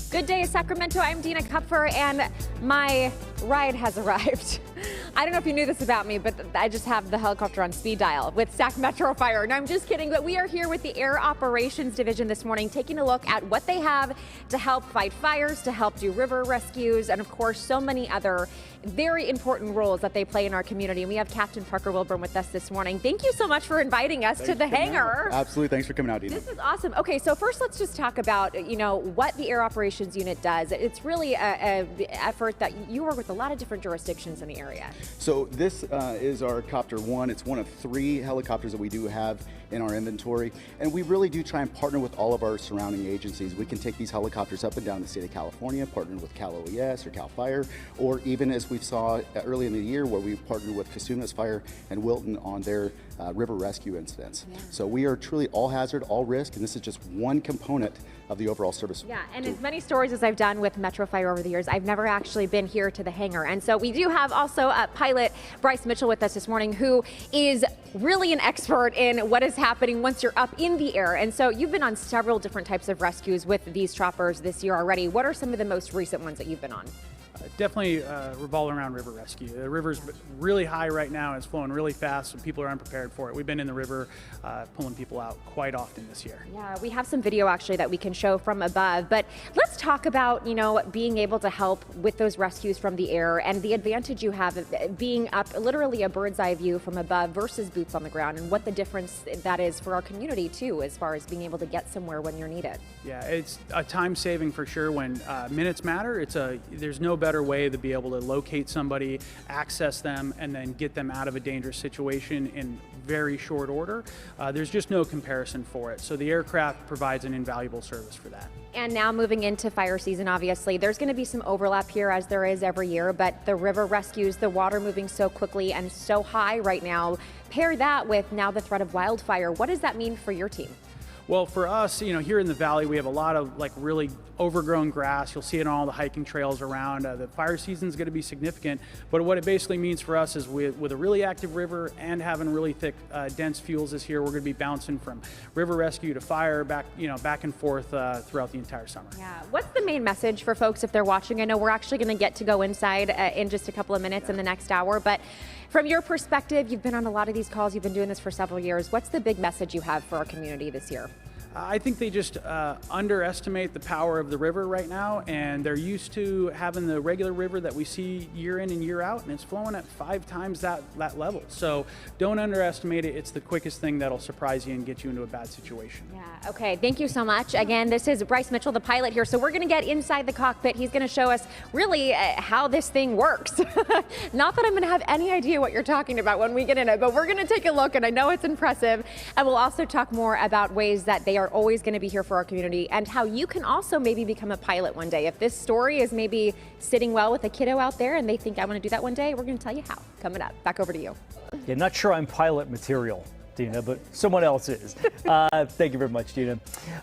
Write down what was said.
Good day, Sacramento. I'm Dina Kupfer, and my ride has arrived. I don't know if you knew this about me, but I just have the helicopter on speed dial with Sac Metro Fire. No, I'm just kidding, but we are here with the Air Operations Division this morning, taking a look at what they have to help fight fires, to help do river rescues, and of course, so many other very important roles that they play in our community. And we have Captain Parker Wilburn with us this morning. Thank you so much for inviting us to the hangar. Absolutely, thanks for coming out, Dina. This is awesome. Okay, so first let's just talk about, what the Air Operations Unit does. It's really an effort that you work with a lot of different jurisdictions in the area. So this is our Copter 1. It's one of 3 helicopters that we do have in our inventory, and we really do try and partner with all of our surrounding agencies. We can take these helicopters up and down the state of California, partner with Cal OES or Cal Fire, or even as we saw early in the year where we partnered with Casumas Fire and Wilton on their river rescue incidents. Yeah. So we are truly all hazard, all risk, and this is just one component of the overall service. Yeah, and as many stories as I've done with Metro Fire over the years, I've never actually been here to the hangar. And so we do have also pilot Bryce Mitchell with us this morning, who is really an expert in what is happening once you're up in the air. And so you've been on several different types of rescues with these choppers this year already. What are some of the most recent ones that you've been on? Definitely revolving around river rescue. The river's really high right now. It's flowing really fast, so people are unprepared for it. We've been in the river pulling people out quite often this year. Yeah, we have some video actually that we can show from above. But let's talk about, being able to help with those rescues from the air and the advantage you have of being up literally a bird's eye view from above versus boots on the ground, and what the difference that is for our community too, as far as being able to get somewhere when you're needed. Yeah, it's a time saving for sure. When minutes matter, there's no better way to be able to locate somebody, access them, and then get them out of a dangerous situation in very short order. There's just no comparison for it. So the aircraft provides an invaluable service for that. And now moving into fire season, obviously, there's going to be some overlap here as there is every year, but the river rescues, the water moving so quickly and so high right now, pair that with now the threat of wildfire. What does that mean for your team? Well, for us, here in the valley, we have a lot of really overgrown grass. You'll see it on all the hiking trails around. The fire season is going to be significant, but what it basically means for us is with a really active river and having really thick, dense fuels this year, we're going to be bouncing from river rescue to fire back and forth throughout the entire summer. Yeah. What's the main message for folks if they're watching? I know we're actually going to get to go inside in just a couple of minutes in the next hour, but from your perspective, you've been on a lot of these calls. You've been doing this for several years. What's the big message you have for our community this year? I think they just underestimate the power of the river right now, and they're used to having the regular river that we see year in and year out, and it's flowing at 5 times that level. So don't underestimate it. It's the quickest thing that'll surprise you and get you into a bad situation. Yeah, okay, thank you so much. Again, this is Bryce Mitchell, the pilot here. So we're gonna get inside the cockpit. He's gonna show us really how this thing works. Not that I'm gonna have any idea what you're talking about when we get in it, but we're gonna take a look, and I know it's impressive. And we'll also talk more about ways that they are always going to be here for our community, and how you can also maybe become a pilot one day. If this story is maybe sitting well with a kiddo out there and they think I want to do that one day, we're going to tell you how. Coming up. Back over to you. Yeah, not sure I'm pilot material, Dina, but someone else is. Thank you very much, Dina.